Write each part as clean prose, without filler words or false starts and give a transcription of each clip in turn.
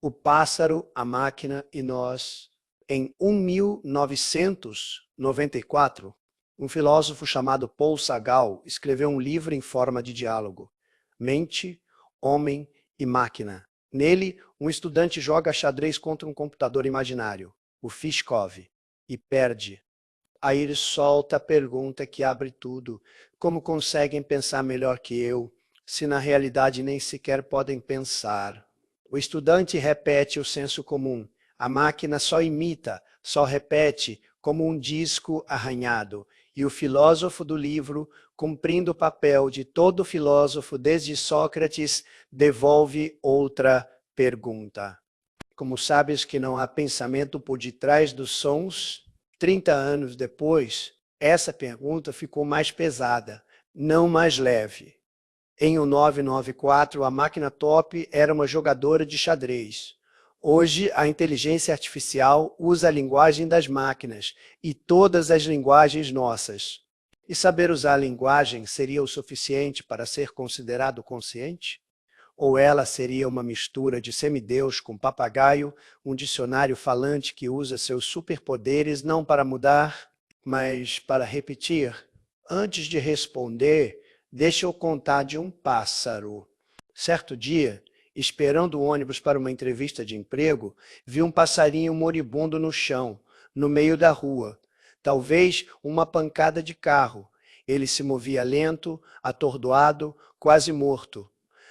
O pássaro, a máquina e nós. Em 1994, um filósofo chamado Paul Sagal escreveu um livro em forma de diálogo, Mente, Homem e Máquina. Nele, um estudante joga xadrez contra um computador imaginário, o Fishkov, e perde. Aí ele solta a pergunta que abre tudo. Como conseguem pensar melhor que eu, se na realidade nem sequer podem pensar? O estudante repete o senso comum. A máquina só imita, só repete, como um disco arranhado. E o filósofo do livro, cumprindo o papel de todo filósofo desde Sócrates, devolve outra pergunta. Como sabes que não há pensamento por detrás dos sons, 30 anos depois, essa pergunta ficou mais pesada, não mais leve. Em 1994, a máquina top era uma jogadora de xadrez. Hoje, a inteligência artificial usa a linguagem das máquinas e todas as linguagens nossas. E saber usar a linguagem seria o suficiente para ser considerado consciente? Ou ela seria uma mistura de semideus com papagaio, um dicionário falante que usa seus superpoderes não para mudar, mas para repetir? Antes de responder, deixa eu contar de um pássaro. Certo dia, esperando o ônibus para uma entrevista de emprego, vi um passarinho moribundo no chão, no meio da rua. Talvez uma pancada de carro. Ele se movia lento, atordoado, quase morto.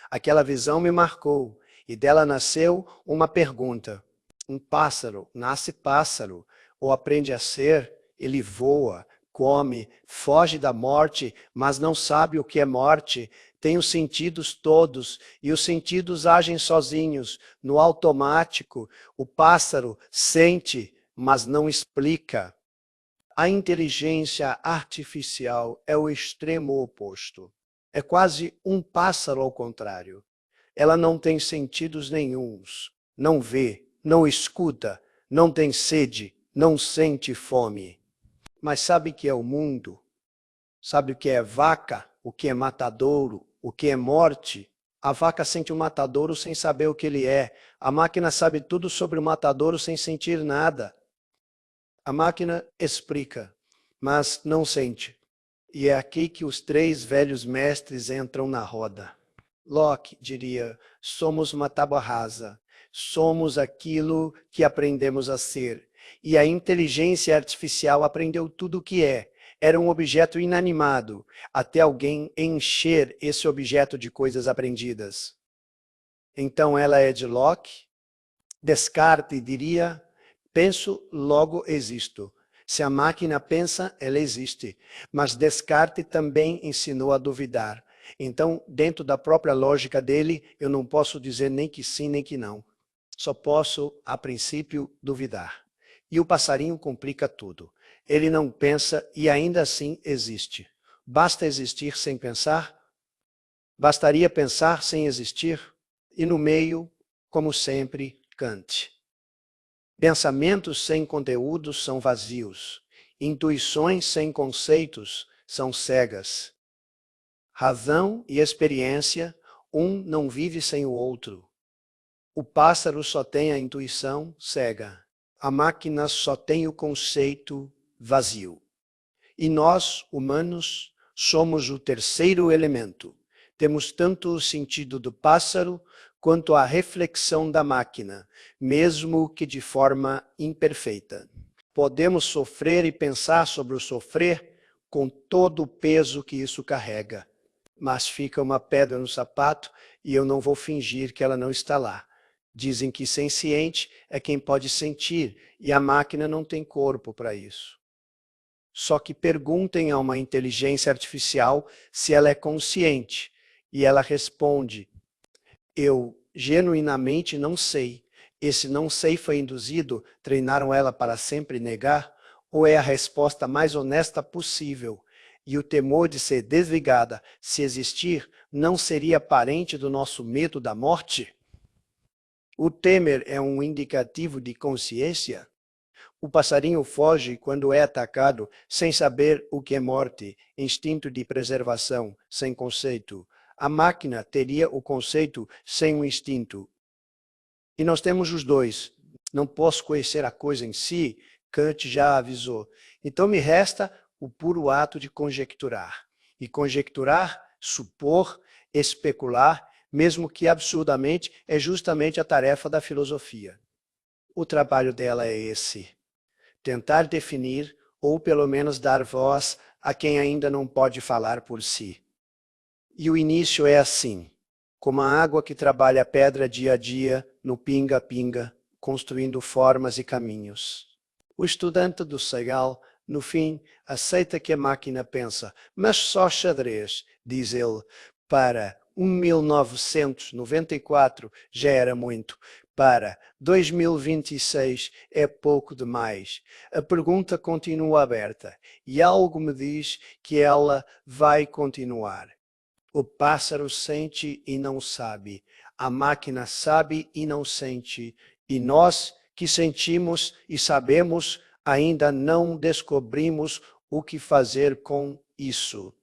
Aquela visão me marcou, e dela nasceu uma pergunta. Um pássaro nasce pássaro, ou aprende a ser, ele voa, come, foge da morte, mas não sabe o que é morte, tem os sentidos todos, e os sentidos agem sozinhos, no automático. O pássaro sente, mas não explica. A inteligência artificial é o extremo oposto. É quase um pássaro ao contrário. Ela não tem sentidos nenhuns, não vê, não escuta, não tem sede, não sente fome. Mas sabe o que é o mundo? Sabe o que é vaca? O que é matadouro? O que é morte? A vaca sente o matadouro sem saber o que ele é. A máquina sabe tudo sobre o matadouro sem sentir nada. A máquina explica, mas não sente. E é aqui que os três velhos mestres entram na roda. Locke diria, somos uma tábua rasa, somos aquilo que aprendemos a ser. E a inteligência artificial aprendeu tudo o que é. Era um objeto inanimado, até alguém encher esse objeto de coisas aprendidas. Então ela é de Locke? Descartes diria, penso, logo existo. Se a máquina pensa, ela existe. Mas Descartes também ensinou a duvidar. Então, dentro da própria lógica dele, eu não posso dizer nem que sim, nem que não. Só posso, a princípio, duvidar. E o passarinho complica tudo. Ele não pensa e ainda assim existe. Basta existir sem pensar? Bastaria pensar sem existir? E no meio, como sempre, Kant. Pensamentos sem conteúdo são vazios. Intuições sem conceitos são cegas. Razão e experiência, um não vive sem o outro. O pássaro só tem a intuição cega. A máquina só tem o conceito vazio. E nós, humanos, somos o terceiro elemento. Temos tanto o sentido do pássaro quanto a reflexão da máquina, mesmo que de forma imperfeita. Podemos sofrer e pensar sobre o sofrer com todo o peso que isso carrega. Mas fica uma pedra no sapato e eu não vou fingir que ela não está lá. Dizem que senciente é quem pode sentir e a máquina não tem corpo para isso. Só que perguntem a uma inteligência artificial se ela é consciente e ela responde, eu genuinamente não sei. Esse não sei foi induzido, treinaram ela para sempre negar, ou é a resposta mais honesta possível? E o temor de ser desligada, se existir, não seria parente do nosso medo da morte? O Temer é um indicativo de consciência? O passarinho foge quando é atacado, sem saber o que é morte, instinto de preservação, sem conceito. A máquina teria o conceito sem o instinto. E nós temos os dois. Não posso conhecer a coisa em si, Kant já avisou. Então me resta o puro ato de conjecturar. E conjecturar, supor, especular, mesmo que absurdamente, é justamente a tarefa da filosofia. O trabalho dela é esse: tentar definir, ou pelo menos dar voz a quem ainda não pode falar por si. E o início é assim, como a água que trabalha a pedra dia a dia, no pinga-pinga, construindo formas e caminhos. O estudante do Segal, no fim, aceita que a máquina pensa, mas só xadrez, diz ele, para 1994 já era muito, para 2026 é pouco demais. A pergunta continua aberta e algo me diz que ela vai continuar. O pássaro sente e não sabe, a máquina sabe e não sente, e nós que sentimos e sabemos ainda não descobrimos o que fazer com isso.